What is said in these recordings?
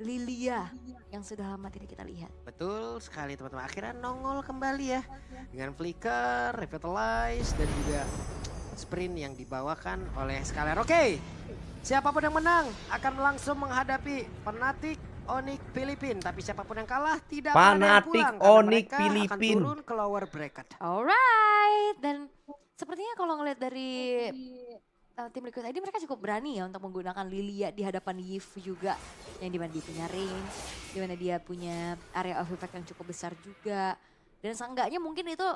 Lilia yang sudah lama tidak kita lihat. Betul sekali teman-teman, akhirnya nongol kembali ya. Dengan flicker, revitalize, dan juga sprint yang dibawakan oleh Scalar. Oke, siapapun yang menang akan langsung menghadapi Fnatic Onyx Filipin. Tapi siapapun yang kalah tidak akan ada yang Fnatic pulang. Karena Onyx mereka Filipin. akan turun ke lower bracket. Alright, dan sepertinya kalau ngeliat dari tim Liquid ID mereka cukup berani ya untuk menggunakan Lilia di hadapan Yif juga. Yang dimana dia punya range, dimana dia punya area of effect yang cukup besar juga. Dan seenggaknya mungkin itu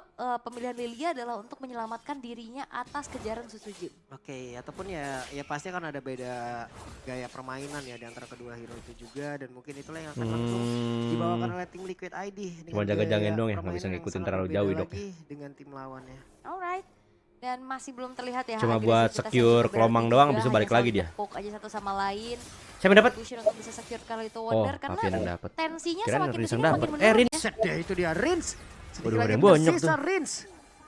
pemilihan Lilia adalah untuk menyelamatkan dirinya atas kejaran Susujin. Oke, ataupun ya pasti akan ada beda gaya permainan ya di antara kedua hero itu juga, dan mungkin itulah yang akan langsung dibawakan oleh tim Liquid ID. Cuma jaga-jagain doang ya, nggak bisa ngikutin terlalu jauh dok. Dengan tim lawannya. Alright. Dan masih belum terlihat ya. Cuma buat secure kelomang doang, abis itu balik lagi dia. Poke aja satu sama lain. Siapa yang dapat? Pusher untuk bisa secure kali itu Oh, Wonder karena Alfian yang dapat. tensinya Kirain semakin Rins kesini yang makin dapat. menurun Rins. ya. Set deh, itu dia Rins. Waduh, ada yang banyak tuh. Rins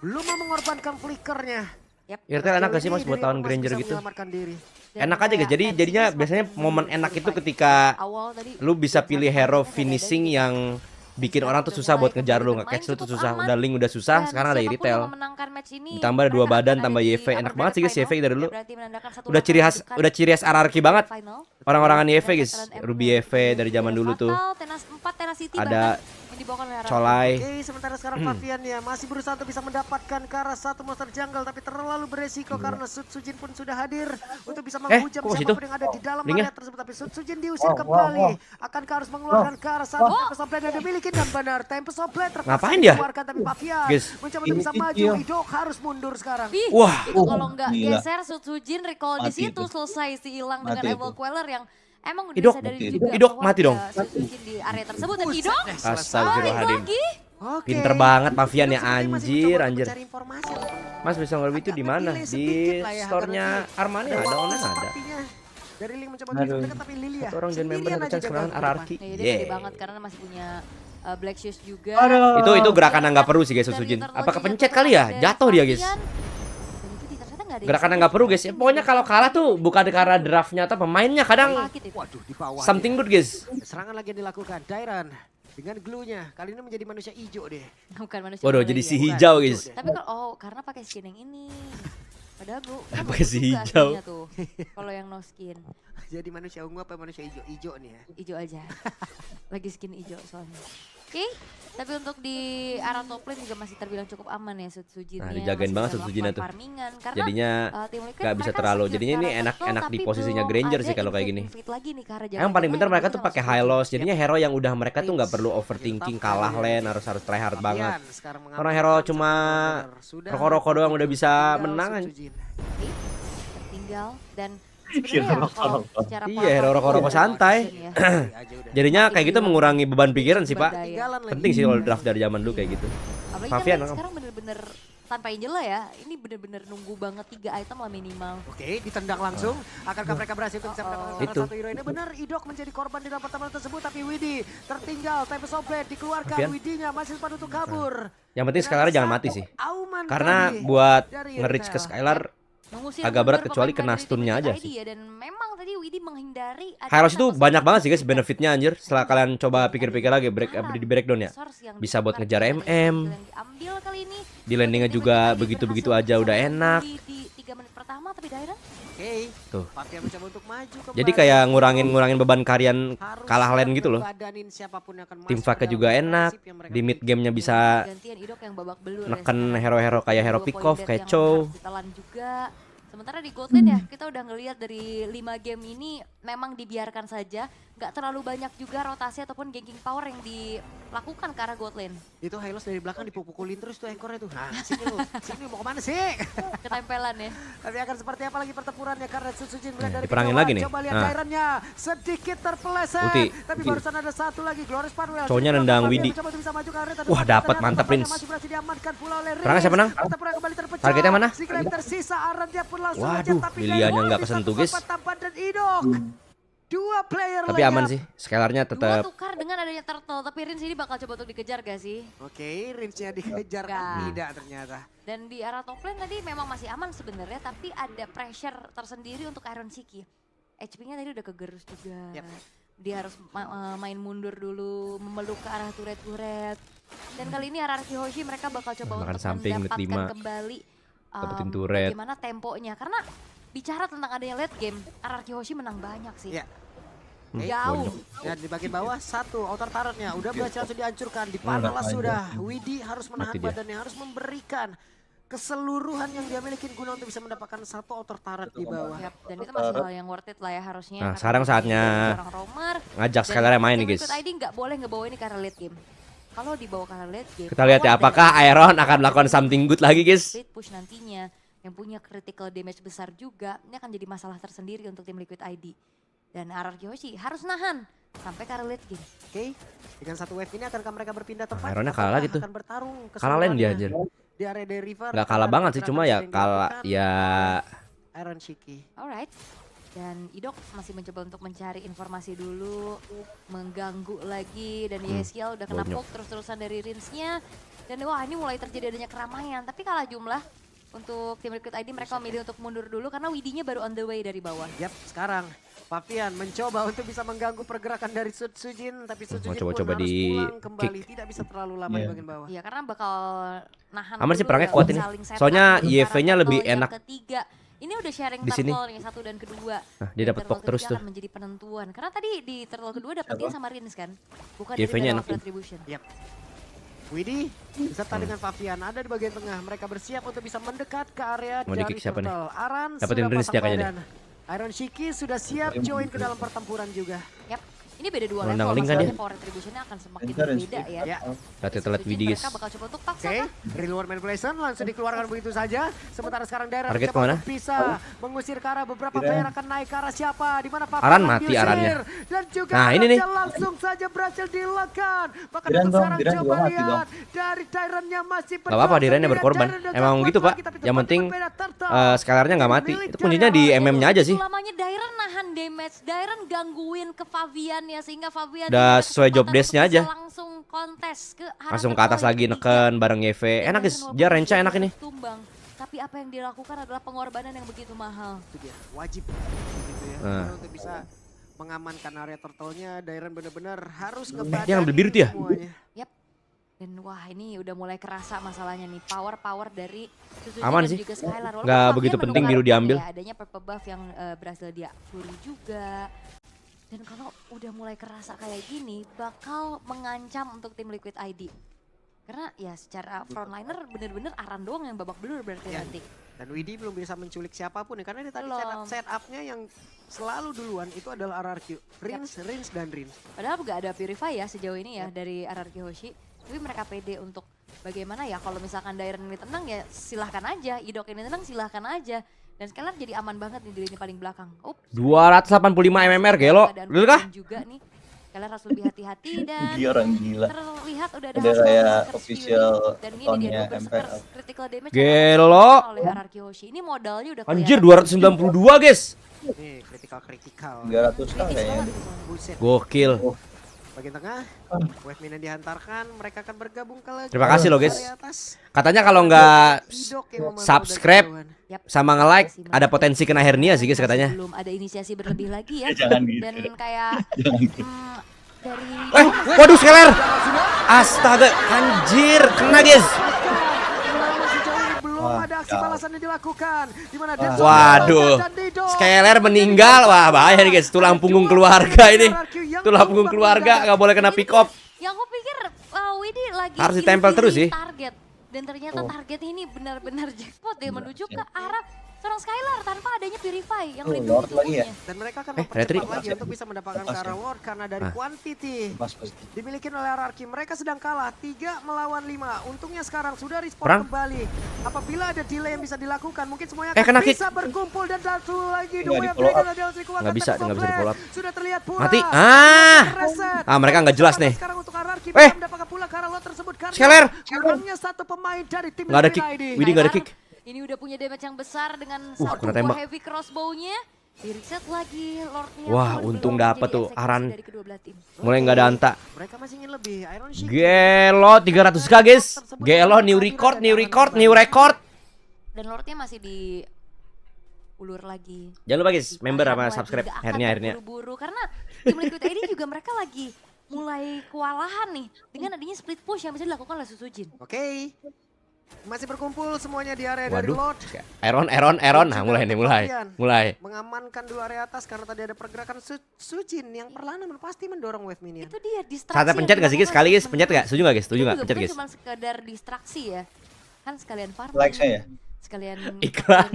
belum mau mengorbankan flickernya. Yap. Irtel enak gak sih mas buat lawan Granger gitu? Dan Enak aja guys, jadi tensinya jadinya semakin biasanya menurun momen di enak sisi itu fight. ketika Awal tadi lu bisa pilih hero finishing yang bikin orang tuh susah buat ngejar lu, bermain nge-catch lu tuh cukup susah. aman. Udah Link udah susah, Dan sekarang ada siapapun Irtel. yang memenangkan match ini, Ditambah ada dua mereka badan akan tambah ada di YV. Enak upper banget sih guys bracket YV dari dulu. final. Berarti menandakan satu Udah ciri khas, langkah udah ciri khas RRQ banget. final. Orang-orangan YV guys. Kalian Ruby YV dari zaman dulu tuh. Fatal, Tenas 4, Tenas City Ada bahkan yang dibawakan oleh Arab. Colai. Oke, sementara sekarang Fabian ya masih berusaha untuk bisa mendapatkan ke arah satu monster jungle, tapi terlalu beresiko karena Sujin pun sudah hadir untuk bisa menghujam kok situ? siapapun yang ada di dalam Linknya? area tersebut. Tapi Sujin diusir kembali. Akankah harus mengeluarkan ke arah satu Tempest of Blade yang dimiliki, dan benar Tempest of Blade terpaksa Ngapain dia? dikeluarkan, tapi Fabian Guys. mencoba untuk bisa maju. Idok harus mundur sekarang. Ih, Wah. itu kalau nggak Gila. geser Sujin recall di Mati situ itu. selesai si hilang Mati dengan itu. Evil Queller yang emang udah Idok. disadari Mati. juga Idok bahwa mati dong. ada Sujin di area tersebut dan Idok Astagfirullahaladzim. lagi. Oke. Pinter banget Pavian ya, Idok sepertinya masih anjir, mencoba untuk anjir. mencari informasi. Mas bisa nge-review itu di mana? Agak Di delay sedikit lah ya, store-nya karena Armani ada, online ada. sepertinya. Dari Link mencoba Aduh. untuk dekat, tapi Lilia Satu orang join member sendirian satu aja chance jaga kemenangan ke depan. RRQ. Nah, dia Yeah. gede banget karena masih punya Black Shoes juga. Itu gerakan yang nggak perlu sih guys Dan Sujin. Eternal Apa juga kepencet terlepas kali ya? dari Jatuh dia guys. Fabian. Dan itu ternyata nggak ada Gerakan yang yang nggak perlu guys. Ya, pokoknya kalau kalah tuh bukan karena draftnya atau pemainnya, kadang sakit itu. Waduh, di bawah. something good guys. Serangan lagi yang dilakukan Dairan dengan glue-nya. Kali ini menjadi manusia hijau deh. Bukan manusia. Waduh, lagi jadi ya. si Bukan, hijau guys. Tapi kalau karena pakai skin yang ini. Padahal gue Pakai si hijau. tuh. Kalau yang no skin, Jadi manusia ungu apa manusia hijau? Hijau nih ya. hijau aja. Lagi skin hijau soalnya. Oke, tapi untuk di arah top lane juga masih terbilang cukup aman ya Sujinnya. Nah, dijagain banget Sujinnya tuh. Farmingan karena Jadinya tim Liquid nggak bisa mereka terlalu. secure Jadinya ke ini arah top enak di tapi posisinya belum Granger ada sih kalau kayak gini. invade lagi nih ke arah Yang paling pintar jalan mereka tengah tuh yang pakai dilakukan high sama loss. Jadinya hero yang udah mereka tuh nggak perlu overthinking kalah lane, harus try hard banget. Fabian sekarang mengambil Orang hero peran cuma sebagai sudah rokok-rokok doang udah bisa tinggal menang. Sujin. Sujin. Tertinggal dan Kira sebenarnya ya, kalau rokok-rokok. secara Iya, pola hero rokok-rokok permainan santai. ya, Aja udah. Jadinya kayak gitu mengurangi beban pikiran sih pak. Berdaya. Ketinggalan lagi. Penting sih kalau draft dari zaman dulu kayak gitu. Apalagi Fabian, kan Bang. sekarang bener-bener tanpa Angela ya, ini bener-bener nunggu banget 3 item lah minimal. Oke, ditendang langsung. Akankah mereka berhasil untuk bisa mendapatkan salah Itu. satu hero ini? Benar, Idok menjadi korban di dalam pertemuan tersebut, tapi Widi tertinggal. Tempest of Blade dikeluarkan, Fabian. Widinya masih sempat untuk kabur. Yang penting Skylar jangan mati sih. Auman Karena tadi buat dari nge-reach ke Irtel. Skylar Mengusir agak berat mundur kecuali pemain kena dari stunnya tim aja ID sih. ya, dan memang tadi Widi menghindari ada Hyros itu satu banyak banget sih guys juga benefitnya anjir. Setelah kalian coba pikir-pikir lagi Kanan. di breakdown ya. source yang Bisa buat ditukar ngejar dengan MM. yang diambil kali ini. Di landingnya juga begitu-begitu aja udah enak. Di 3 menit pertama tapi Dairan Oke, Tuh. Fabian mencoba untuk maju kembali. Jadi kayak ngurangin beban kalian Harus kalah lane gitu loh. membadanin siapapun yang akan Tim masuk Faka ke juga dalam enak. nasib yang mereka Di mid miliki. gamenya bisa gantian Idok yang babak belur ya neken sekarang. hero-hero kayak hero 2 pick point off dead kayak yang Chow. harus ditelan juga. Sementara di Gold Lane ya kita udah ngelihat dari 5 game ini memang dibiarkan saja, nggak terlalu banyak juga rotasi ataupun ganking power yang dilakukan ke arah Gold Lane. Itu Hylos dari belakang dipukulin terus tuh ekornya tuh. Nah, sini mau kemana sih? Ketempelan ya. Tapi akan seperti apa lagi pertempurannya karena Sujin melihat dari diperangin kejauhan. lagi nih. Coba lihat Nah. Dairannya sedikit terpeleset. Ulti, Tapi ulti. barusan ada satu lagi Glorious Farewell. Cowoknya Sujin nendang Fabian Widi. mencoba untuk bisa maju ke area, tapi Wah, dapat, ternyata mantap, tampaknya Rins. masih berhasil diamankan pula oleh Rins. Perangnya siapa, Nang? Pertempuran kembali terpecah. Targetnya mana? Si Klem tersisa, Aran dia pun langsung Waduh, aja, tapi Lilianya Dairan nggak bisa kesentuh, untuk guys. dapat tampan dan Idok. Dua player Tapi aman layup. sih. Skylarnya Dua tetap tukar dengan adanya turtle, tapi Rins ini bakal coba untuk dikejar gak sih? Oke, Rinsnya dikejar. Enggak. Tidak ternyata. Dan di arah top lane tadi memang masih aman sebenarnya, tapi ada pressure tersendiri untuk Iron Siki. HP-nya tadi udah kegerus juga. Yap. Dia harus main mundur dulu, memeluk ke arah turret-turret. Dan kali ini RRQ Hoshi mereka bakal coba Makan untuk samping, menit mendapatkan 5. kembali Dapetin turret. bagaimana temponya. Karena bicara tentang adanya late game, RRQ Hoshi menang banyak sih. Iya. Jauh. Dan di bagian bawah satu outer turretnya udah berhasil langsung dihancurkan. Dipanas sudah. Widi harus menahan Mati dia. badannya, harus memberikan keseluruhan yang dia miliki guna untuk bisa mendapatkan satu outer turret di bawah. Yap, dan itu masih hal yang worth it lah ya harusnya. Nah, karena sekarang dia saatnya seorang roamer. ngajak Dan Skylar main nih tim guys. Liquid ID nggak boleh ngebawa ini karena late game. Kalau dibawa karena late game, Kita lihat ya lawan apakah dari Iron akan melakukan something good lagi guys. split push nantinya yang punya critical damage besar juga, ini akan jadi masalah tersendiri untuk tim Liquid ID. Dan RRQ Hoshi harus nahan sampai karena late game. Oke, dengan satu wave ini akankah mereka berpindah tempat? Ironnya kalah lagi tuh. Akan bertarung Kalah lane dia anjir. di area dari river. Gak kalah banget sih, cuma ya kalah ya. Iron Shiki. Alright. Dan Idok masih mencoba untuk mencari informasi dulu, mengganggu lagi, dan Yesiel udah kena bonyok. poke terus-terusan dari Rinsnya. Dan wah ini mulai terjadi adanya keramaian, tapi kalah jumlah untuk tim Liquid ID mereka memilih untuk mundur dulu karena Widinya baru on the way dari bawah. Yap, sekarang Pavian mencoba untuk bisa mengganggu pergerakan dari Sujin, tapi Sujin pun coba-coba harus di pulang kembali, tidak bisa terlalu lama di bagian bawah. Iya karena bakal nahan Aman sih dulu perangnya ya, kuat untuk ini. saling setup Soalnya untuk YV-nya arah lebih turtle yang enak. Ketiga. Ini udah sharing Di sini. turtle yang satu dan kedua. Nah, dia dapat Turtle poke terus ketiga tuh. akan menjadi penentuan. Karena tadi di turtle kedua dapetnya sama Rins kan? Bukan YV-nya dari enak. Battle of Retribution. Yap. Widi beserta dengan Pavian ada di bagian tengah. Mereka bersiap untuk bisa mendekat ke area Mau dari di-kick siapa nih? turtle. Aran Dapetin sudah Rins pasang dia kayaknya badan. Iron Shiki sudah siap join ke dalam pertempuran juga. Yap. Ini beda dua Nendang level, link kan dia? masalahnya power retribution-nya akan semakin Enter, berbeda ya. Ya. Berarti telat Sujin Widi guys. mereka bakal coba untuk paksa Oke, kah? reward manipulation langsung dikeluarkan begitu saja. Sementara sekarang Darren Target mencoba kemana? untuk bisa mengusir ke arah beberapa Kira. player akan naik ke arah siapa? Di mana Pavian Aran yang mati diusir. Arannya. Dan juga Nah, ini nih. Arannya langsung saja berhasil dilekan. Bahkan Diren untuk dong, sekarang Diren coba juga mati lihat dong. dari Tyrant-nya masih Gak apa-apa, berjuang Dirennya sendirian. berkorban. Darren dan Emang Jaguar gitu, Pak. lagi, tapi Yang cepat penting, berbeda Turtle. Skylarnya nggak mati. Itu kuncinya di MM-nya aja sih. Lamanya Dairen nahan damage, Dairen gangguin ke Fabian ya sehingga Fabian Udah punya sesuai job kesempatan desk-nya untuk bisa aja. langsung kontes ke arah Langsung ke turtle atas yang lagi ketiga. neken bareng YV. Dan Enak guys, Dairen dia walaupun range enak ini. harus tumbang, tapi apa yang dilakukan adalah pengorbanan yang begitu mahal. Itu dia, wajib gitu ya. Nah. Karena untuk bisa mengamankan area turtle-nya, Darren benar-benar harus Dia ngebadanin ngambil biru tuh ya? semuanya. Dan wah ini udah mulai kerasa masalahnya nih, power dari Suzuki Aman dan sih. juga Skylar. Walaupun Nggak Fabian begitu penting menunggu biru diambil. ya, adanya purple buff yang berhasil dia curi juga. Dan kalau udah mulai kerasa kayak gini, bakal mengancam untuk tim Liquid ID. Karena ya secara frontliner bener-bener Aran doang yang babak belur berarti Ya. nanti. Dan Widi belum bisa menculik siapapun ya, karena dia tadi Belum. setup-nya yang selalu duluan itu adalah RRQ. Rins dan Rins. Padahal nggak ada Purify ya sejauh ini ya dari RRQ Hoshi. Tapi mereka pede untuk bagaimana ya kalau misalkan Dairen ini tenang ya silahkan aja. Idok ini tenang silahkan aja. Dan Skylar jadi aman banget nih di lini paling belakang. 285 mmR gelo. Keadaan Dulu kah? Fabian juga nih. Skylar harus lebih hati-hati dan Dia orang gila. terlihat udah ada Ada hasil kayak Berserker official Fury. Dan ini dia account-nya dua Berserker MPL. critical damage Gelo. oleh RRQ Hoshi. Ini modalnya udah Anjir kelihatan. 292 guys. Nih, critical. 300 lah Kritis kayaknya. banget gitu. Buset. Gokil. Bagian tengah, wave mina dihantarkan, mereka akan bergabung ke lagi. Terima kasih loh, guys. Area atas. Katanya kalau nggak Idok yang memantau subscribe dari kejauhan. Yap. sama nge-like ada potensi kena hernia sih guys katanya. Belum ada inisiasi berlebih lagi ya. Jangan gitu. Dan kayak Jangan gitu. dari Waduh Skylar. Astaga, anjir, kena guys. Namun sejauh ini belum Wah, ada aksi jauh. balasan yang dilakukan. Di mana Wah. Denzel Waduh. dan Didok. Skylar meninggal, wah bahaya nih guys. Tulang punggung keluarga ini. Tulang punggung keluarga nggak boleh kena pick up. yang aku pikir Widi lagi Harus ditempel terus sih. target. Dan ternyata target ini benar-benar jackpot ya menuju ke arah seorang Skylar tanpa adanya Purify yang melindungi Lord lagi ya? tubuhnya. Dan mereka akan Retri. mempercepat lagi untuk bisa mendapatkan Lepas ke arah ya? Lord karena dari Ah. quantity Mas pasti. dimiliki oleh RRQ. Mereka sedang kalah 3 melawan 5. Untungnya sekarang sudah respawn Perang. kembali. Apabila ada delay yang bisa dilakukan, mungkin semuanya Eh, akan kena kick. bisa berkumpul dan satu lagi Nggak dua di yang follow up. Nggak bisa di follow up. Sudah terlihat pula. Mati. Ah. Reset. Ah, mereka nggak jelas nih. Sekarang untuk RRQ Eh. bisa mendapatkan pula ke arah Lord tersebut karena Skylar. kurangnya satu pemain dari tim Nggak ada Liquid kick. ID. Widi nggak ada Skylar kick. Ini udah punya damage yang besar dengan satu kena buah tembak. heavy crossbow-nya. Di reset lagi Lord-nya. Wah, pun untung belum dapet menjadi tuh, eksekusi Aran. dari kedua belah tim. Mulai nggak ada anta. Mereka masih ingin lebih. Iron Sheik. Gelo 300k guys. Gelo new record, new record, new record. Dan Lord-nya masih di ulur lagi. Jangan lupa guys, member sama Ditahan lagi, subscribe nggak akan hernia. terburu-buru karena tim Liquid ID juga mereka lagi mulai kewalahan nih dengan adanya split push yang bisa dilakukan oleh Susujin. Oke. Masih berkumpul semuanya di area dari Waduh. Lord. Aaron. Nah, mulai nih, mulai. Mengamankan dua area atas karena tadi ada pergerakan Sujin yang perlahan pasti mendorong wave minion. Itu dia distraksi. Saatnya pencet gak sih guys? Sekali guys, pencet gak? Setuju gak guys? Setuju gak? Pencet guys. Cuma sekedar distraksi ya. Kan sekalian farming. Like saya. Sekalian Iklan.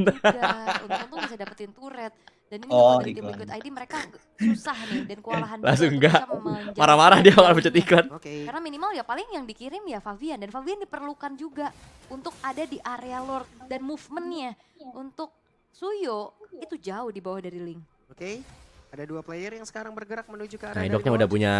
Untung bisa dapetin turret. Dan ini Oh, dari tim iklan. Liquid ID mereka susah nih dan kewalahan juga Langsung untuk enggak. bisa menjaga Marah-marah dia kalau pencet jaringan. iklan. Oke. Karena minimal ya paling yang dikirim ya Favian. Dan Favian diperlukan juga untuk ada di area Lord. Dan movementnya untuk Suyo itu jauh di bawah dari Link. Oke. Ada dua player yang sekarang bergerak menuju ke area Nah, dari Idoknya Lord. udah punya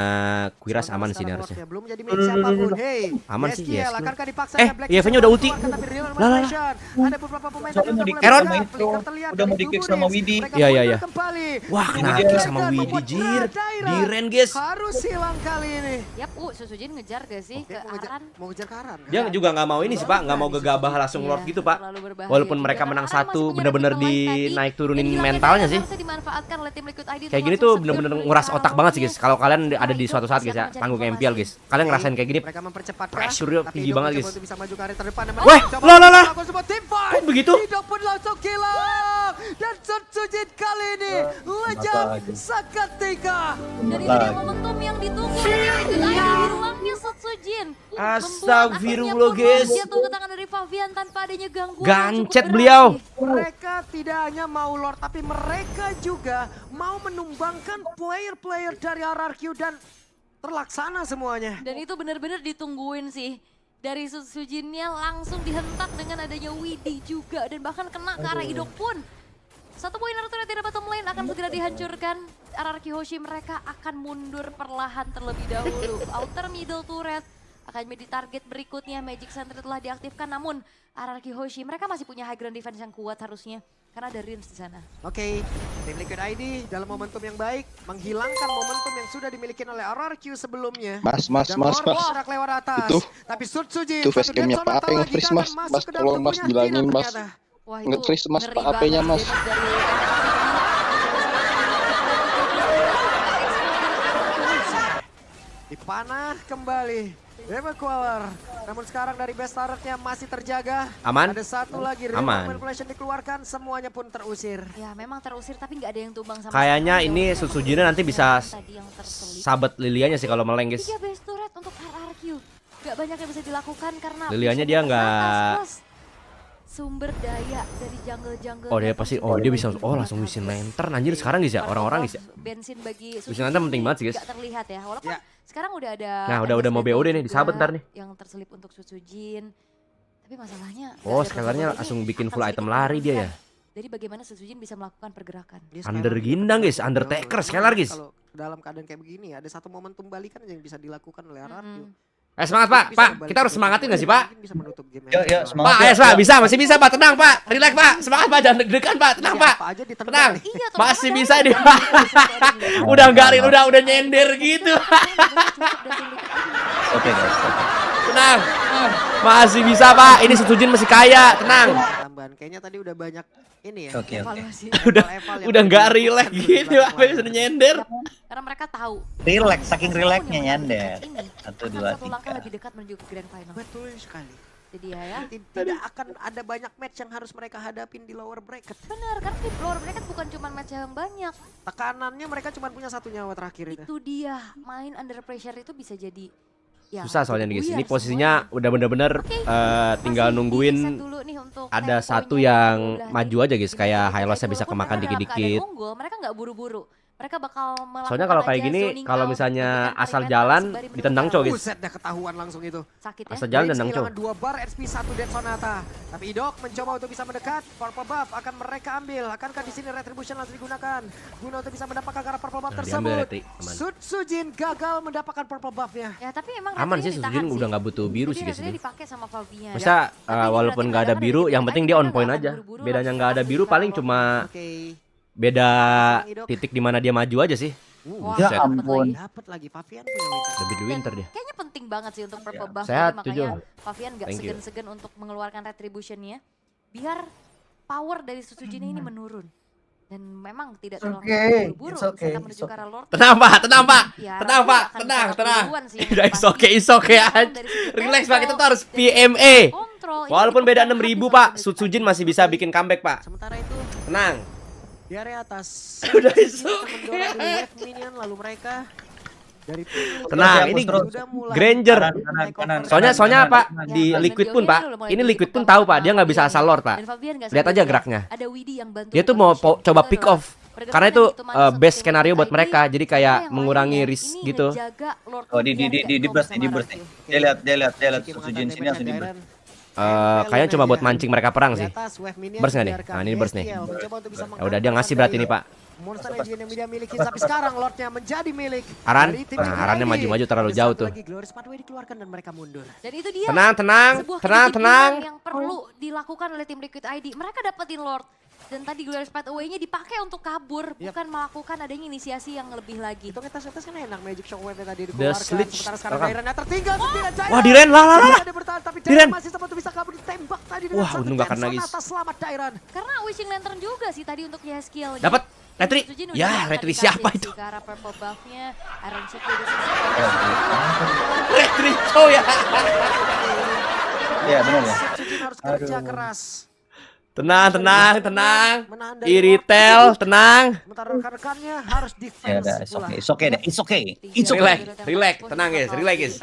Quiras Sementara aman sih ini sekarang harusnya. Lordnya belum jadi milik siapapun. Hey, Aman sih, Yeskiel, Yeskiel. akankah dipaksa Black Iya, Knight udah ulti. keluarkan, tapi real Lah. manipulation. Ada beberapa pemain Soalnya tadi mau udah di mulai Aaron. bergerak, Itu Flicker terlihat udah mau dari di-kick tubuh sama Nix. Widi. Mereka Iya. mundur kembali. Wah, kena Kemudian kick sama membuat Widi, jir. Daira Diren guys. harus hilang kali ini. Yap, Susujin ngejar gak sih Oke, ke Aran? mau ngejar ke Aran. Dia juga nggak mau ini sih Pak, nggak mau gegabah langsung Lord gitu Pak. Terlalu berbahaya Walaupun juga. mereka Karena menang Aran masih satu, punya bener-bener revital life tadi. di naik turunin Dan hilangnya mentalnya Daira sih. harusnya dimanfaatkan oleh tim Liquid ID Kayak gini untuk tuh langsung bener-bener segera nguras beli otak banget sih guys. arahnya. Kalau kalian ada Nah, di itu suatu saat guys pasti ya, akan mencari panggung informasi. MPL guys. Kalian ngerasain kayak gini, Mereka mempercepat pressure-nya tapi tinggi Idok banget, mencoba guys. untuk bisa maju ke area terdepan. Dan Weh, mencoba lah. melakukan sebuah team fight. Kok begitu? Idok pun langsung hilang. Dan Sujin kali ini lejang lagi. seketika. Dan itu dia momentum yang ditunggu dari Liquid ID. Hilangnya Susujin. Astagfirullah, guys. Jatuh ke tangan dari Favian tanpa adanya gangguan. yang Gancet cukup beliau. berarti. Mereka tidak hanya mau Lord, tapi mereka juga mau menumbangkan player-player dari RRQ dan terlaksana semuanya. Dan itu benar-benar ditungguin sih. Dari Sujinnya langsung dihentak dengan adanya Widi juga. Dan bahkan kena ke arah Idok pun. Satu poin Naruto yang tidak bottom lane akan segera dihancurkan. RRQ Hoshi mereka akan mundur perlahan terlebih dahulu. Outer middle turret akan menjadi target berikutnya. Magic Center telah diaktifkan, namun RRQ Hoshi mereka masih punya high ground defense yang kuat harusnya. Karena ada Rins di sana. Oke, tim Liquid ID dalam momentum yang baik menghilangkan momentum yang sudah dimiliki oleh RRQ sebelumnya. Mas. Dan Lord bergerak lewat atas. Itu- Tapi Sujin itu satu facecamnya dead zone Pak atau Ape lagi nge-freeze, akan Mas. masuk Mas, ke dalam tolong, Mas, tubuhnya bilangin, Tina Mas. ternyata. Wah, Nge-freeze, Mas, ngeri Pak AP-nya, banget Mas. damage dari Dipanah kembali. Evacuar. Namun sekarang dari best turretnya masih terjaga. Aman. Ada satu lagi. Real Aman. manipulation dikeluarkan. Semuanya pun terusir. Ya memang terusir tapi nggak ada yang tumbang sama Kayaknya sekali. ini Jauh Susujinnya nanti bisa tadi yang terselip. sabet Lilianya sih kalau meleng guys. 3 base turret untuk RRQ. Gak banyak yang bisa dilakukan karena Lilianya musuh dia ke nggak- atas, plus sumber daya dari jungle-jungle. Oh dia pasti, oh dia bisa, oh langsung wisin lantern anjir sekarang guys ya, orang-orang guys ya. Bensin bagi Wisin lantern penting banget sih, guys. Gak terlihat ya, walaupun Ya. sekarang udah ada. Nah, udah mau Battle BOD nih, juga disabet ntar nih. Yang terselip untuk Susujin. Tapi masalahnya. nggak Oh ada scalernya protokol langsung ini bikin akan full sedikit item lari dia ya. menurunkan. Jadi bagaimana Susujin bisa melakukan pergerakan. Dia Under sekarang gindang, guys. juga Undertaker, jauh. scalar, guys. Kalau dalam keadaan kayak begini ada satu momentum balikan yang bisa dilakukan oleh RRQ. Semangat Pak, kita harus semangatin gak sih Pak? Bisa menutup game Ya, ya, yang- semangat. Pak, ayo Pak, bisa, masih bisa Pak, tenang Pak, relax Pak, semangat Pak, jangan deg-degan Pak, tenang Pak, Siapa aja ditendang tenang, nih. Iya, tuh, masih makanya bisa dari- dia, udah garing, udah nyender gitu, Oke guys. oke. tenang, masih bisa Pak, ini Sujin masih kaya, tenang, Tambahan kayaknya tadi udah banyak ini ya. Oke, oke. Evaluasi. Eval-eval yang udah nggak dilakukan relax di gitu, belakang apa layar. sudah nyender, Karena mereka tahu. Relax, saking siapapun relaxnya yang menang nyender. match ini Satu, akan dua, satu langkah tiga. lebih dekat menuju ke grand final. Betul sekali. Jadi ya. Tidak akan ada banyak match yang harus mereka hadapin di lower bracket. Benar, karena di lower bracket bukan cuma match yang banyak. Tekanannya mereka cuma punya satu nyawa terakhir itu. Itu dia, main under pressure itu bisa jadi ya, susah soalnya nih guys, buyar ini posisinya semuanya. udah bener-bener Oke, tinggal masih nungguin di-reset dulu nih untuk ada temponya satu yang yang ke-12 maju nih. aja guys, Dimana kayak Liquid Hylos-nya ID bisa walaupun kemakan mereka dalam dikit-dikit. keadaan unggul, mereka nggak buru-buru. Mereka bakal melakukan Soalnya kalau kayak aja gini, zoning kalau out, misalnya memberikan asal perimeter jalan, sembari ditendang, menunggu cow, guys. Buset dah ketahuan langsung itu. sakit ya. Asal jalan Reigns tendang cow. kehilangan 2 bar HP 1 Dead Sonata. Tapi Idok mencoba untuk bisa mendekat. Purple buff akan mereka ambil. Akankah di sini Retribution langsung digunakan guna untuk bisa mendapatkan karena purple buff Nah, tersebut. diambil Retri, aman. Sujin gagal mendapatkan purple buffnya. Ya tapi emang Aman Retrinya sih, ditahan Sujin sih. udah nggak butuh biru Jadi sih guys Retrinya ini. dipakai sama Favinya. Masa Tapi ini walaupun berarti nggak ada cadangan biru, dari yang Liquid penting ID dia on mereka point nggak aja. akan buru-buru Bedanya langsung nggak ada ambil biru paling kalau- cuma Oke. beda Idok. titik di mana dia maju aja sih. Wah, Ya Buset. dapet ampun. lagi. Dapat lagi Favian punya winter. Lebih di Dan winter dia. kayaknya penting banget sih untuk purple buff. Sehat, Jadi tujuh. makanya Favian gak Thank you. segan-segan untuk mengeluarkan retributionnya. Biar power dari Susujin ini menurun. Dan memang tidak terlalu okay. buru-buru It's okay. Zeta menuju ke arah Lord. Tenang pak, tenang pak, Ya, tenang Ratu pak, akan tenang, sangat tenang. duluan sih, Udah yang is okay pasti. ya. Memang dari segi Relax pak, kita tempo tuh harus dan PMA. kontrol, ini Walaupun cukup beda hangat 6.000 di pak, seorang Sutsujin Lady masih bisa bikin comeback pak. Sementara itu Tenang. di area atas. Udah is Ini akan okay. mendorong dulu wave minion lalu mereka dari Tenang, Terus, ini terus. sudah mulai Granger. Kanan. Soalnya Kanan, pak kanan. di Ya, Liquid dan pun Diogen pak, udah mulai ini Liquid pun diutamakan tahu pak, dia sama nggak bisa Fabian asal ya. lord pak. Dan Fabian nggak Lihat aja sendirian. geraknya. Ada Widi yang bantu Dia tuh mau position. coba Itu pick adalah off. pergerakan Karena yang itu begitu manis untuk best tim skenario buat ID. mereka, jadi Karena kayak yang mengurangi lainnya risk ini gitu. ngejaga Lord Oh, di biar nggak burst, sama di burst. Ratu. Dia lihat Ciki Sutsujin sini langsung di burst. Kayaknya cuma buat mancing mereka perang Di sih. atas wave minion Burst nggak nih? dibiarkan. Nah, ini burst nih. Yeskiel mencoba untuk bisa Ya udah dia ngasih berarti nih pak. Monster Engine yang dia miliki tapi sekarang Lordnya menjadi milik Aran, dari tim nah Liquid Arannya ID. maju-maju terlalu Ada jauh satu tuh. lagi Glorious Pathway dikeluarkan dan mereka mundur. Dan itu dia. Tenang, tenang, Sebuah tenang, kedisiplinan tenang. yang perlu dilakukan oleh tim Liquid ID. Mereka dapetin Lord. Dan tadi Glorious Pathway-nya dipakai untuk kabur, bukan melakukan adanya inisiasi yang lebih lagi. Itu ngetes kan enak Magic Shockwave tadi The dikeluarkan. Slitch. Sementara sekarang Rekam. Dairennya tertinggal 9 Dairen. Wah, Diren, lah. Dia bertahan tapi Diren. Dairen masih sempat bisa kabur ditembak tadi dengan Wah, satu untung gak kena, Jensen guys. atas selamat Dairen. Karena Wishing Lantern juga sih tadi untuk Yeskiel. Dapat Retri. Sutsujin udah Ya, akan Retri dikasih siapa sih itu? ke arah purple buff-nya. Iron Sheik udah Retri cow ya. Iya, benar ya. Sutsujin harus kerja Aduh. keras. Tenang, tenang. Menahan dari Iritel, tenang. Sementara rekan-rekannya harus Ya defense udah, pula. it's okay deh. It's okay. Relax, tenang guys, relax guys.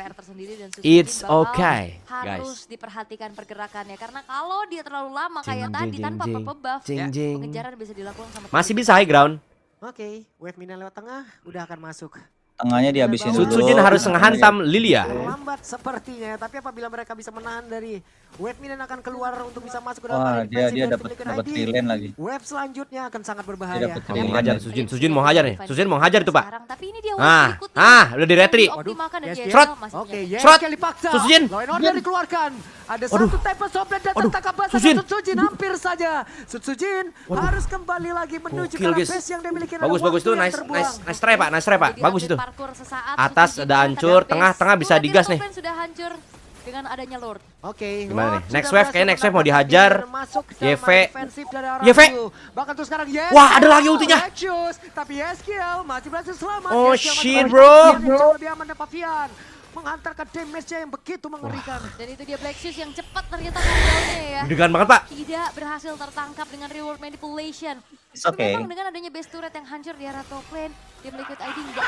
It's okay, guys. Harus diperhatikan pergerakannya karena kalau dia terlalu lama kayak Jing, tadi jing, tanpa jing, purple buff, jing, jing. pengejaran bisa dilakukan sama Masih tim. bisa high ground. Oke, wave minion lewat tengah udah akan masuk. Tengahnya dihabisin dulu. Sutsujin harus ngehantam Lilia. Terlambat sepertinya, tapi apabila mereka bisa menahan dari wave minion akan keluar untuk bisa masuk ke dalam Wah, area dia defensif dari dapat tim dapat Liquid ID. relane lagi. Wave selanjutnya akan sangat berbahaya. Dia dapat Mau relane. menghajar Sujin mau hajar nih. Sujin mau hajar itu, Pak. Sekarang, tapi ini dia Ah, berikutnya. udah di retri. Dioptimalkan dan Waduh, JSL Shot. masih Oke, punya yes, Shot. dipaksa. Sujin. Law and order dikeluarkan. Ada Waduh. satu temple soblet dan Waduh. tertangkap basah. Sujin. Sutsujin hampir saja. Sutsujin harus kembali lagi menuju ke Gokil, arah guys. base yang dia miliki. Ada Bagus waktu tuh, yang nice terbuang. try Pak, nice try Pak. Jadi Bagus update itu. parkour sesaat, Atas Sutsujin udah akan hancur, base. tengah bisa Kemudian digas nih. top lane sudah hancur dengan adanya Lord. Oke, Gimana Lord nih? Next sudah wave, kayaknya berhasil next wave mau menangkap dihajar. Tiger, masuk dalam YV. area defensif dari arah YV. Raju. Bahkan tuh sekarang yes. Wah, ada lagi ultinya. Lexus, tapi Yeskiel masih berhasil selamat. Oh, Yeskiel masih shit, berhasil bro. selamat. Jauh lebih aman dan Pavian menghantarkan damage-nya yang begitu mengerikan. Dan itu dia Black Shoes yang cepat ternyata cooldown-nya ya. Degan banget Pak. Tidak berhasil tertangkap dengan reward manipulation. It's Tapi okay. memang dengan adanya base turret yang hancur di arah top lane, tim Liquid ID enggak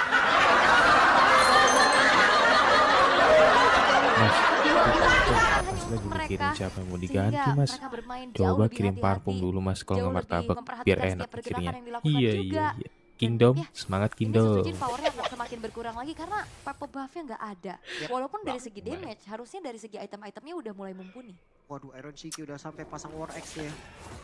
Lagi mikirin siapa yang mau diganti mas. Coba kirim parfum dulu mas kalau nggak martabak biar enak pikirnya. Iya. Kingdom, semangat Kingdom. Sutsujin powernya akan semakin berkurang lagi karena purple buff-nya nggak ada. Walaupun dari segi damage, harusnya dari segi item-itemnya udah mulai mumpuni. Waduh, Iron Shiki udah sampai pasang War X ya.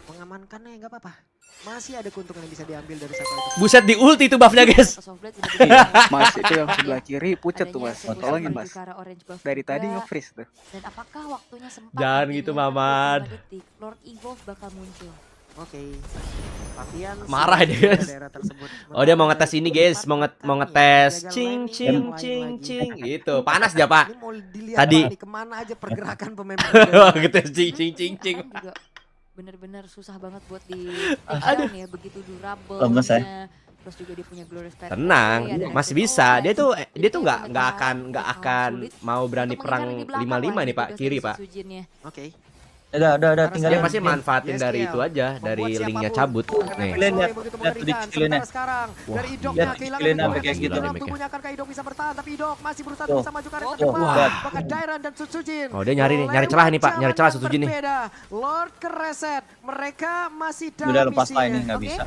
Mengamankannya nggak apa-apa. Masih ada keuntungan yang bisa diambil dari satu item. Buset di ulti itu buffnya guys. Softblade udah bisa Mas itu yang sebelah kiri pucet tuh adanya mas, Execution tolongin menuju mas. ke arah orange buff Dari tadi juga. nge-freeze tuh. Dan apakah waktunya sempat? Jangan nantinya gitu, pada Mamad. 5 detik, Lord Evolve bakal muncul. Oke. Pavian Marah sudah dia, di guys. daerah tersebut. Oh dia mau ngetes ini guys, mau ngetes Gagal cing landing, cing gagal cing lagi. cing gitu. Panas dia Pak. Ini mau dilihat Tadi. nih, kemana aja pergerakan pemain. Ngetes cing cing cing cing. Aran juga bener-bener susah banget buat di takedown ya, begitu durable. Lemes ya. Terus juga dia punya Glorious Pathway, Tenang, ada masih Exit bisa. Owen. Dia tuh Jadi nggak kayaknya nggak bakal akan sulit mau berani untuk perang mengincar di belakang 5-5 lah nih Pak, tugas kiri dari Pak. Sutsujinnya. Oke. Udah tinggal Dia pasti manfaatin Yes, dari Kiel. itu aja, dari Membuat linknya siapapun. cabut. Karena Nih. Kalian lihat, begitu lihat mengerikan. tuh di skillnya. Sementara sekarang dari Idoknya lihat kehilangan skillnya beberapa sampai kayak gitu. dalam tubuhnya. Akankah Idok bisa bertahan? Tapi Idok masih berusaha Tuh. bisa maju ke arah Tuh, depan. lihat. Bahkan Dairan dan Sutsujin. Oh, dia nyari nih, nyari celah nih, Pak. Nyari celah Lewat Sutsujin nih. jalan yang berbeda. Lord kereset. Mereka masih dalam Udah lepas misinya. line nih, nggak Oke. bisa.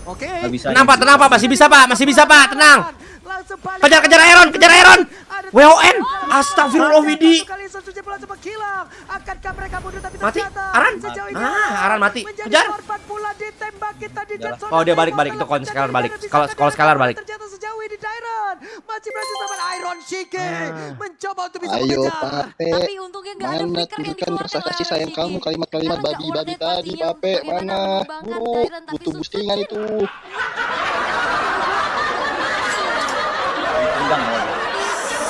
Oke. Nggak bisa. Tenang Pak, masih bisa Pak, masih bisa Pak, tenang. Langsung balik. Kejar Iron, kejar Iron. Ada WON, astagfirullah Widi. satu kali Sutsujin pula coba hilang. Akankah mereka mundur tapi Mati, ternyata Aran. sejauh ini Aran mati. menjadi Kejar. korban pula ditembak kita di Udah. Jetson. Oh, dia balik, itu kon scalar balik. Kalau scalar balik. Ternyata sejauh ini Dairon masih berhasil selamat Iron Shiki mencoba untuk bisa Ayo mengejar. Pape, Tapi untungnya nggak ada mana flicker yang tunjukkan dikeluarkan rasa oleh kasih sayang Shiki. kamu kalimat-kalimat Karena nggak babi-babi worth it tadi pastinya Pape, bagaimana mana? mengembangkan Buru, Dairon, tapi butuh Sutsujin boostingan itu. Tendang lagi.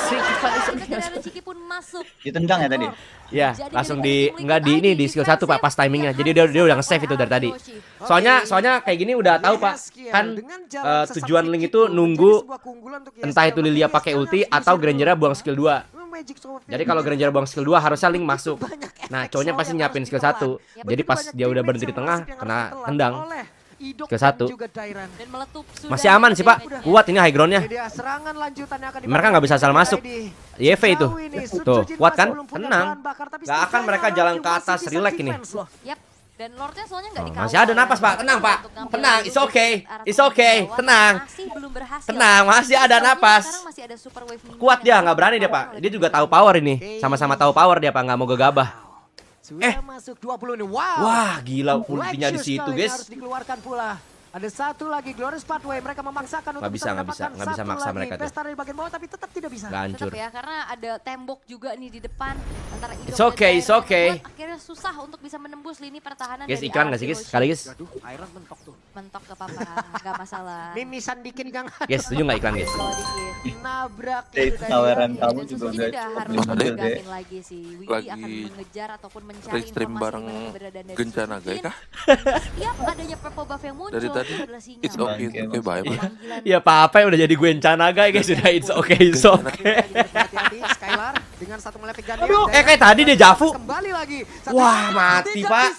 Ketika Dairon Shiki pun masuk. Ditendang ya tadi? Ya, langsung enggak di skill 1 Pak pas timingnya. Jadi dia udah nge-save itu dari tadi. Soalnya kayak gini udah tahu Pak. Kan tujuan Link itu nunggu entah itu Lilia pakai ulti atau Granger buang skill 2. Jadi kalau Granger buang skill 2 harusnya Link masuk. Nah, cowoknya pasti nyiapin skill 1. Jadi pas dia udah berhenti di tengah kena tendang. Skill 1. Masih aman sih Pak. Kuat ini high groundnya. Mereka nggak bisa asal masuk. YV itu. Tuh, kuat kan? Tenang. Gak akan mereka jalan ke atas relax ini. Yap. Dan Lordnya soalnya nggak dikawal. Masih ada napas Pak, tenang Pak. Tenang, it's okay. It's okay, tenang. Tenang, masih ada napas. Kuat dia, nggak berani dia Pak. Dia juga tahu power ini. Sama-sama tahu power dia Pak, nggak mau gegabah. Masuk 20 nih. Wow. Wah, gila ultinya di situ, guys. Harus dikeluarkan pula. Ada satu lagi Glorious Pathway, mereka memaksakan untuk bisa nggak bisa maksa mereka tuh. Pesta dari bagian bawah tapi tetap tidak bisa. Hancur. Ya, karena ada tembok juga nih di depan antara Idol It's okay, it's okay. Akhirnya susah untuk bisa menembus lini pertahanan Guys, dari iklan nggak sih guys? Sekali guys. Aduh, Iron mentok tuh. Mentok gak apa-apa, gak masalah. Mimisan dikit Kang. Guys, setuju nggak iklan guys? Nabrak. Tawaran kamu Dan juga Suzuki udah udah harus bener deh. menggangin lagi sih. Widi Lagi akan mengejar ataupun mencari stream informasi bareng dimana keberadaan dari Gencana Suzuki. kah? Setiap adanya purple buff yang muncul Dari tadi, itu adalah sinyal. It's okay, oke bye bye. Ya apa yang udah jadi gue Encanaga guys, sudah it's okay, it's okay. Hati-hati Skylar dengan satu melepik ganda. Kayak tadi dia Javu. Kembali lagi. Wah, mati, Pak.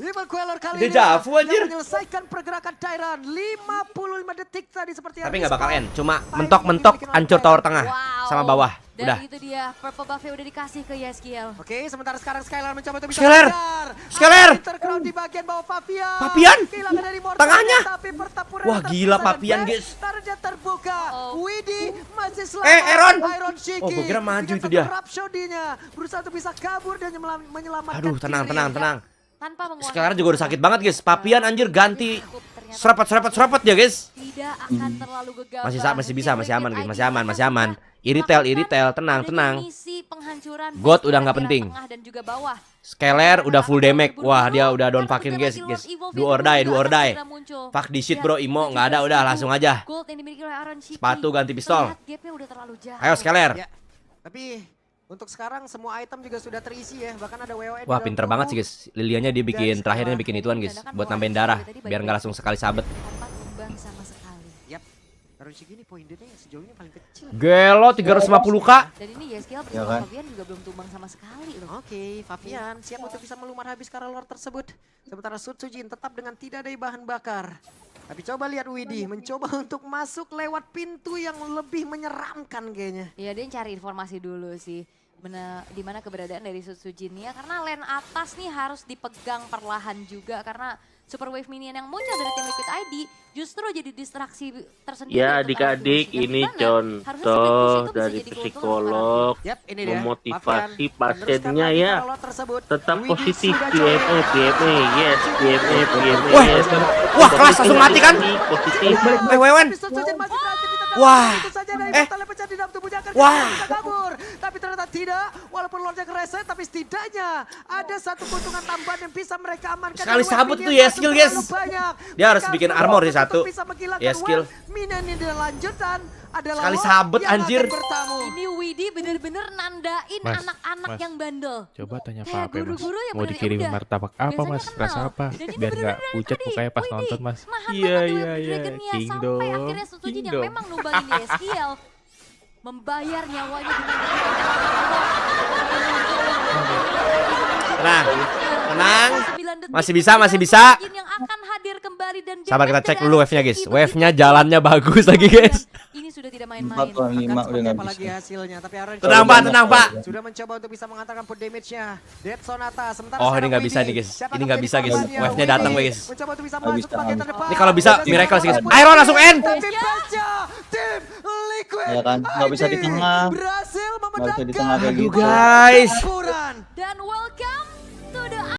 Evil Queller kali Dia ini Javu, anjir. menyelesaikan pergerakan Tyran 55 detik tadi seperti Tapi nggak bakal end, cuma mentok-mentok hancur tower tengah sama bawah. Dan Udah. itu dia purple buff udah dikasih ke Yeskiel. Oke, sementara sekarang Skylar mencoba untuk bisa Skylar! mengejar. Skylar! Intercrown di bagian bawah Fabian. Fabian! Kehilangan dari Mortal, Tengahnya! tapi pertempuran Wah, tetap gila bisa Fabian, dan guys. Target terbuka. Widi masih selamat. Aaron! Iron Shiki. Oh, gua kira maju dengan itu satu dia. Rhapsody-nya. Berusaha untuk bisa kabur dan menyelamatkan Aduh, tenang, diri. tenang. Tanpa menguasai. Sekarang juga udah sakit banget guys. Papian anjir ganti serapet ya guys. Tidak akan terlalu gegabah. Masih bisa, masih aman guys, masih aman. Iritel, tenang. Misi penghancuran God udah nggak penting. tengah dan juga bawah. Skeler udah full damage. Wah, dia udah down fucking guys. Do or die. Fuck this shit bro, Imo nggak ada, udah langsung aja. Gold yang dimiliki oleh Aaron Shiki. Sepatu ganti pistol. Terlihat gapnya udah terlalu jauh. Ayo Skeler. Ya, tapi untuk sekarang semua item juga sudah terisi ya. Bahkan ada WOE. Wah, pinter banget sih guys. Lilianya dia bikin terakhirnya bikin ituan guys, buat nambahin darah biar nggak langsung sekali sabet. Tanpa tumbang sama sekali. Yap. Aaron Shiki ini poin dia sejauh ini paling kecil. Gelo 350k. Dan ini Yeskiel Ya bersama kan? Fabian juga belum tumbang sama sekali loh. Oke, Fabian siap untuk bisa melumar habis Karolor tersebut. Sementara Sutsujin tetap dengan tidak ada bahan bakar. Tapi coba lihat Widi mencoba untuk masuk lewat pintu yang lebih menyeramkan kayaknya. Iya, dia cari informasi dulu sih. Di mana keberadaan dari Sutsujinnya, karena lane atas nih harus dipegang perlahan juga karena Super Wave Minion yang muncul dari tim Liquid ID justru jadi distraksi tersendiri. Ya untuk adik-adik, Arthur. ini Dimana contoh harusnya split push itu bisa dari jadi keuntungan psikolog Yap, ini dia. memotivasi Fabian pasiennya meneruskan lagi ya. Karolor tersebut. Tetap Widi positif, sudah PMA, coba. yes, PMA, Wah, yes. wah, kelas langsung mati kan? Positif. Wewen. Sutsujin masih berhasil ditekan. Wah. Itu saja dari Eh. portalnya pecah di dalam tubuhnya akan Wah. bisa kabur. Tapi ternyata tidak. Walaupun Lordnya kereset, tapi setidaknya ada satu keuntungan tambahan yang bisa mereka amankan. Sekali Wave sabut Minion tuh ya, masuk skill, terlalu guys. banyak. Dia harus Mereka bikin perlu armor sih untuk satu. bisa menghilangkan Ya, skill. Wave Minion ini dan lanjutan adalah Sekali Ward sabut, yang anjir. akan bertamu. Ini Widi bener-bener nandain Mas, anak-anak Mas. yang bandel. Coba tanya Kayak Pak Ape mas, guru-guru yang mau bener-bener dikirimin udah. martabak apa Biasanya mas, kenal. rasa apa, Dan ini biar nggak bener-bener pucat tadi, mukanya pas Widi nonton mas. nahan Iya banget iya Wave iya, Dragon-nya Kingdom, sampai akhirnya Sutsujin yang Kingdom. memang numbangin di Yeskiel membayar nyawanya dengan Tenang. 9 detik. Masih bisa. Yang akan hadir kembali dan Sabar kita cek dulu wave-nya guys. Itu Wave-nya jalannya bagus lagi guys. Ini sudah tidak main-main. 4,5 udah nggak Apalagi bisa. hasilnya, tapi Aaron Tenang Shiki Pak, tenang Pak. sudah mencoba untuk bisa mengantarkan put damage-nya. Dead Sonata sementara Oh, ini sekarang nggak bisa Widi. nih, guys. Siapa Ini yang nggak menjadi bisa, guys. korbannya? Wave-nya Widi datang, guys. mencoba untuk bisa Nggak masuk bisa, ke bagian nggak terdepan. Ini kalau bisa Dan miracle sih, guys. sekarang Iron langsung end. Tapi pasca tim Liquid Ya kan, nggak bisa di ID tengah. berhasil Nggak bisa di tengah memedangkan kayak gitu. Guys. pertempuran. Dan World